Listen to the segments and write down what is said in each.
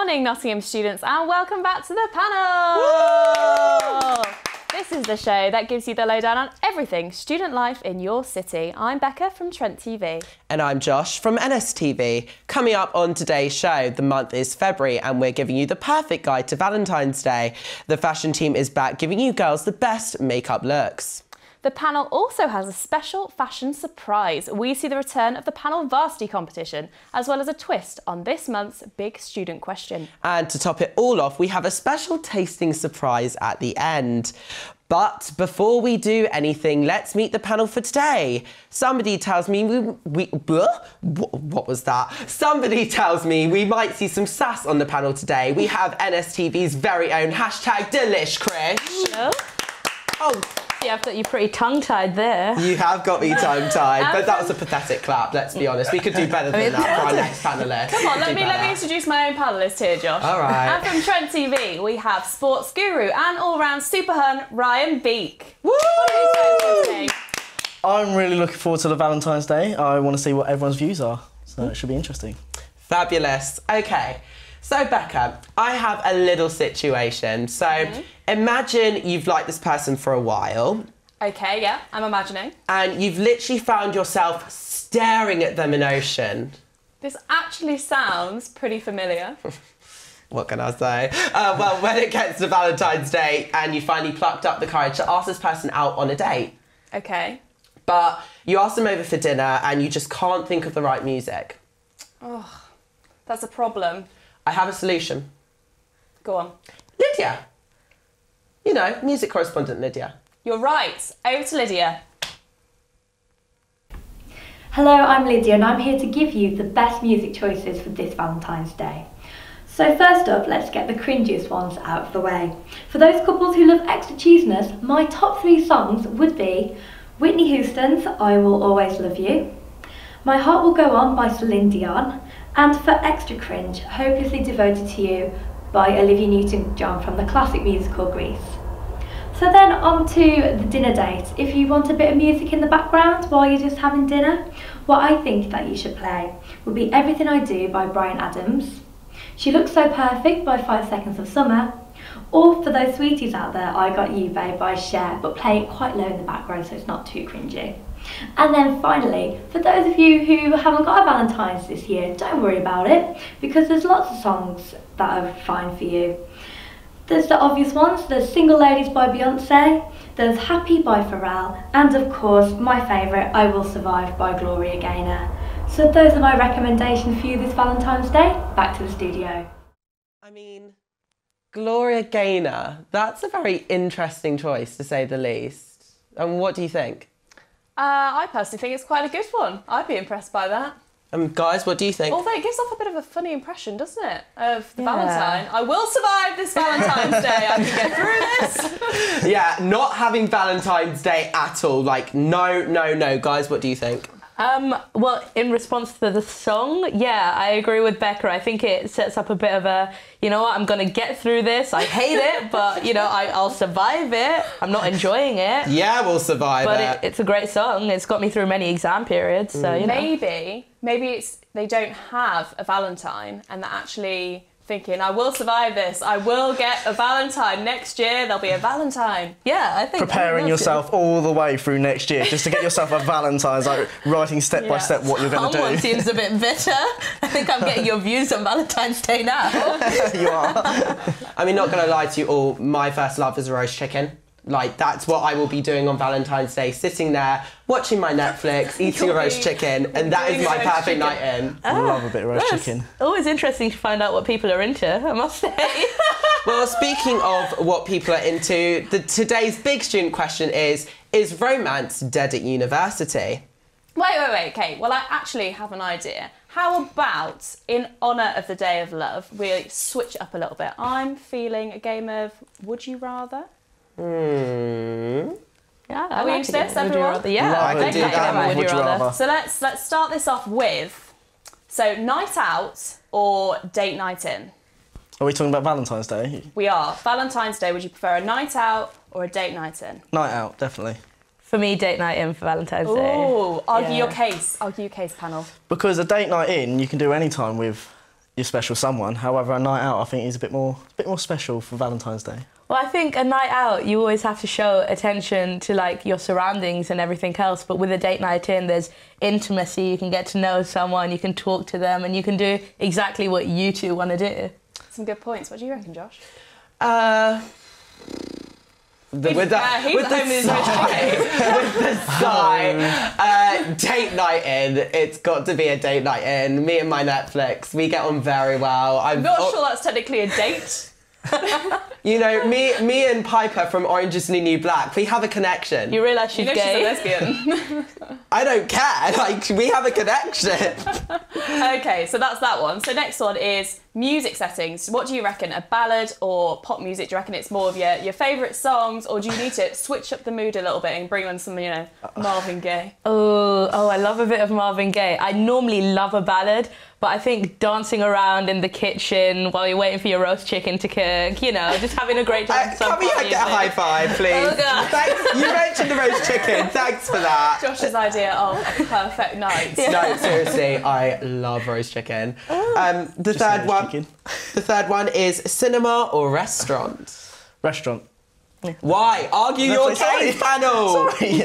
morning, Nottingham students, and welcome back to the panel! Woo! This is the show that gives you the lowdown on everything student life in your city. I'm Becca from Trent TV. And I'm Josh from NSTV. Coming up on today's show, the month is February and we're giving you the perfect guide to Valentine's Day. The fashion team is back giving you girls the best makeup looks. The panel also has a special fashion surprise. We see the return of the panel varsity competition, as well as a twist on this month's big student question. And to top it all off, we have a special tasting surprise at the end. But before we do anything, let's meet the panel for today. Somebody tells me what was that? Somebody tells me we might see some sass on the panel today. We have NSTV's very own #DelishChris. Hello. Oh. Yeah, I've got you pretty tongue-tied there. You have got me tongue-tied, but that was a pathetic clap, let's be honest. We could do better than that for our next panellist. Come on, let me introduce my own panellist here, Josh. All right. And from Trent TV, we have sports guru and all-round super hun, Ryan Beek. Woo! What are you saying for today? I'm really looking forward to the Valentine's Day. I want to see what everyone's views are, so it should be interesting. Fabulous. Okay. So, Becca, I have a little situation. So, imagine you've liked this person for a while. Okay, yeah, I'm imagining. And you've literally found yourself staring at them in ocean. This actually sounds pretty familiar. What can I say? Well, when it gets to Valentine's Day and you finally plucked up the courage to ask this person out on a date. Okay. But you ask them over for dinner and you just can't think of the right music. Oh, that's a problem. I have a solution. Go on. Lydia. You know, music correspondent Lydia. You're right. Over to Lydia. Hello, I'm Lydia and I'm here to give you the best music choices for this Valentine's Day. So first up, let's get the cringiest ones out of the way. For those couples who love extra cheesiness, my top 3 songs would be Whitney Houston's I Will Always Love You, My Heart Will Go On by Celine Dion, and for extra cringe, Hopelessly Devoted to You by Olivia Newton-John from the classic musical Grease. So then on to the dinner date. If you want a bit of music in the background while you're just having dinner, what I think that you should play would be Everything I Do by Bryan Adams, She Looks So Perfect by 5 Seconds of Summer, or for those sweeties out there, I Got You Babe by Cher, but play it quite low in the background so it's not too cringy. And then finally, for those of you who haven't got a Valentine's this year, don't worry about it, because there's lots of songs that are fine for you. There's the obvious ones, there's Single Ladies by Beyonce, there's Happy by Pharrell, and of course, my favourite, I Will Survive by Gloria Gaynor. So those are my recommendations for you this Valentine's Day. Back to the studio. I mean, Gloria Gaynor, that's a very interesting choice to say the least. And what do you think? I personally think it's quite a good one. I'd be impressed by that. Guys, what do you think? Although it gives off a bit of a funny impression, doesn't it? Of the Valentine. I will survive this Valentine's Day. I can get through this. Yeah, not having Valentine's Day at all. Like, no. Guys, what do you think? Well, in response to the song, yeah, I agree with Becca. I think it sets up a bit of a, you know what, I'm going to get through this. I hate it, but, you know, I'll survive it. I'm not enjoying it. Yeah, we'll survive it. But it's a great song. It's got me through many exam periods, so, you know. Maybe it's they don't have a Valentine and they're actually thinking, I will survive this. I will get a Valentine. Next year, there'll be a Valentine. Yeah, I think... Preparing yourself all the way through next year just to get yourself a Valentine's, like writing step by step what you're going to do. Someone seems a bit bitter. I think I'm getting your views on Valentine's Day now. You are. I mean, not going to lie to you all, my first love is a roast chicken. Like, that's what I will be doing on Valentine's Day, sitting there, watching my Netflix, eating a roast chicken, and that is my perfect night in. I love a bit of roast chicken. Always interesting to find out what people are into, I must say. Well, speaking of what people are into, today's big student question is romance dead at university? Wait, okay. Well, I actually have an idea. How about, in honour of the Day of Love, we switch it up a little bit? I'm feeling a game of Would You Rather? Yeah, are we into this, everyone? Yeah, I can do that. Would you rather? So let's start this off with, so night out or date night in? Are we talking about Valentine's Day? We are. Valentine's Day, would you prefer a night out or a date night in? Night out, definitely. For me, date night in for Valentine's Day. Ooh, argue your case. Argue your case, panel. Because a date night in, you can do any time with your special someone. However, a night out I think is a bit more special for Valentine's Day. Well, I think a night out, you always have to show attention to like your surroundings and everything else. But with a date night in, there's intimacy. You can get to know someone, you can talk to them, and you can do exactly what you two want to do. Some good points. What do you reckon, Josh? With the sky, date night in. It's got to be a date night in. Me and my Netflix, we get on very well. I'm not sure that's technically a date. You know, me and Piper from Orange is the New Black, we have a connection. You realise she's gay? She's a lesbian. I don't care, like, we have a connection. Okay, so that's that one. So next one is music settings. What do you reckon, a ballad or pop music? Do you reckon it's more of your favourite songs, or do you need to switch up the mood a little bit and bring on some, you know, Marvin Gaye? Oh, I love a bit of Marvin Gaye. I normally love a ballad, but I think dancing around in the kitchen while you're waiting for your roast chicken to cook, you know, just having a great time. Can we get a high five, please? Oh, God. Thanks. You mentioned the roast chicken. Thanks for that. Josh's idea of a perfect night. Yeah. No, seriously, I love roast chicken. The third one is cinema or restaurant? Restaurant. Why? Argue your case, panel! Sorry,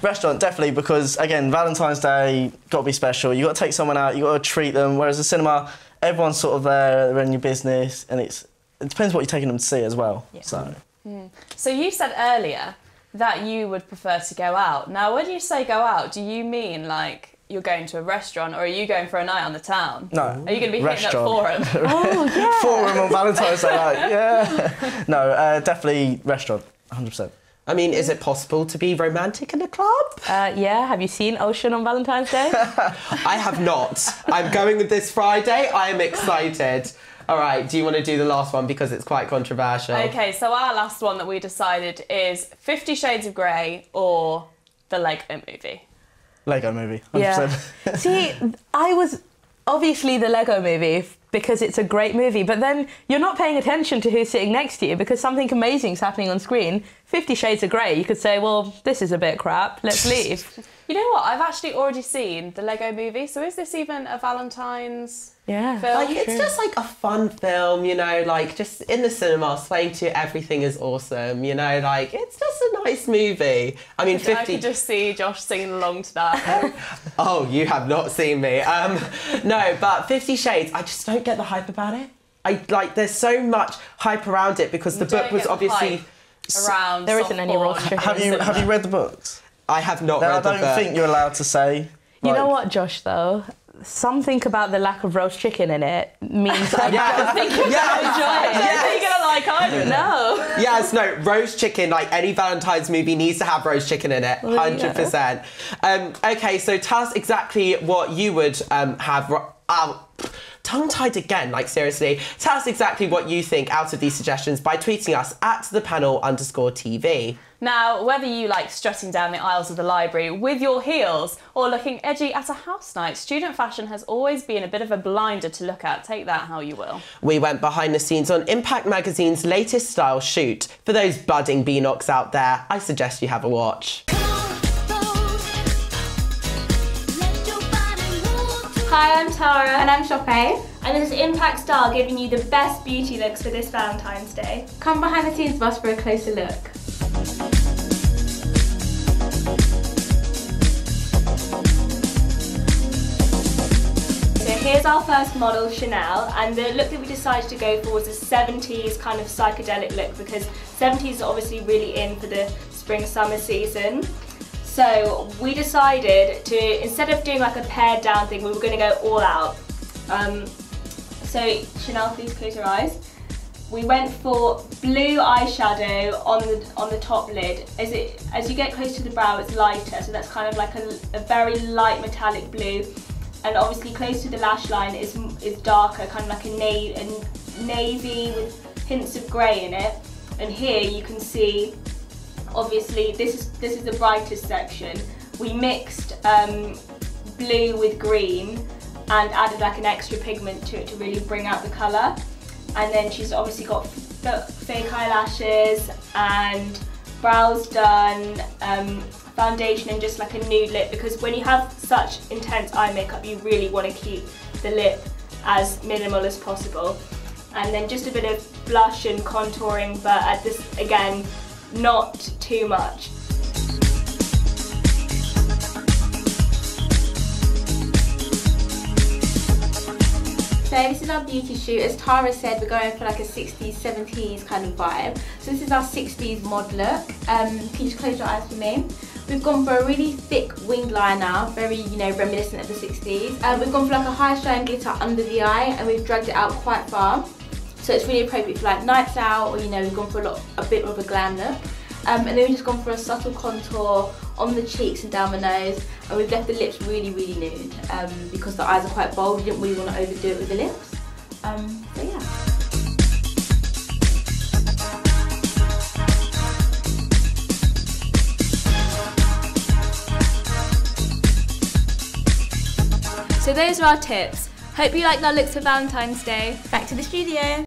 restaurant, definitely, because, again, Valentine's Day, got to be special. You got to take someone out, you got to treat them, whereas the cinema, everyone's sort of there, they're in your business, and it depends what you're taking them to see as well. Yeah. So you said earlier that you would prefer to go out. Now, when you say go out, do you mean, like, you're going to a restaurant, or are you going for a night on the town? No. Are you going to be restaurant. hitting up Forum? Oh, yeah. Forum on Valentine's Day, yeah. No, definitely restaurant, 100%. I mean, is it possible to be romantic in a club? Yeah, have you seen Ocean on Valentine's Day? I have not. I'm going with this Friday. I am excited. All right, do you want to do the last one because it's quite controversial? Okay, so our last one that we decided is 50 Shades of Grey or the Lego Movie. Lego Movie, 100%. Yeah. See, I was obviously the Lego Movie because it's a great movie, but then you're not paying attention to who's sitting next to you because something amazing is happening on screen. 50 Shades of Grey, you could say, well, this is a bit crap, let's leave. You know what? I've actually already seen the Lego Movie, so is this even a Valentine's film? Like, it's just like a fun film, you know, like just in the cinema, swaying to everything is awesome, you know, like it's just a nice movie. I mean, 50... I could just see Josh singing along to that. Oh, you have not seen me. No, but 50 Shades, I just don't get the hype about it. There's so much hype around it because the book was obviously... Around there isn't any roast chicken. Have you read the books? I have not read the book. I don't think you're allowed to say. You know what, Josh, though? Something about the lack of roast chicken in it means I don't think you're going to enjoy it. I don't think you're going to like either. No. Yes, no, roast chicken, like any Valentine's movie needs to have roast chicken in it, 100%. Okay, so tell us exactly what you would have... tongue-tied again, like seriously. Tell us exactly what you think out of these suggestions by tweeting us at @thepanel_TV. Now, whether you like strutting down the aisles of the library with your heels or looking edgy at a house night, student fashion has always been a bit of a blinder to look at. Take that how you will. We went behind the scenes on Impact Magazine's latest style shoot. For those budding beanocks out there, I suggest you have a watch. Hi, I'm Tara. And I'm Chopin. And this is Impact Style giving you the best beauty looks for this Valentine's Day. Come behind the scenes with us for a closer look. So here's our first model, Chanel, and the look that we decided to go for was a 70s kind of psychedelic look because 70s is obviously really in for the spring-summer season. So we decided to, instead of doing like a pared down thing, we were going to go all out. So Chanel, please close your eyes. We went for blue eyeshadow on the top lid. As you get close to the brow, it's lighter, so that's kind of like a very light metallic blue. And obviously close to the lash line is darker, kind of like a navy with hints of grey in it. And here you can see, obviously this is the brightest section. We mixed blue with green and added like an extra pigment to it to really bring out the colour. And then she's obviously got fake eyelashes and brows done, foundation and just like a nude lip, because when you have such intense eye makeup you really want to keep the lip as minimal as possible. And then just a bit of blush and contouring, but at this, again, not too much. So this is our beauty shoot. As Tara said, we're going for like a 60s, 70s kind of vibe. So this is our 60s mod look. Can you just close your eyes for me? We've gone for a really thick winged liner, very, you know, reminiscent of the 60s. We've gone for like a high shine glitter under the eye, and we've dragged it out quite far. So it's really appropriate for like nights out, or, you know, we've gone for a bit more of a glam look. And then we've just gone for a subtle contour on the cheeks and down the nose, and we've left the lips really, really nude because the eyes are quite bold. We didn't really want to overdo it with the lips. So yeah. So those are our tips. Hope you liked our looks for Valentine's Day. Back to the studio.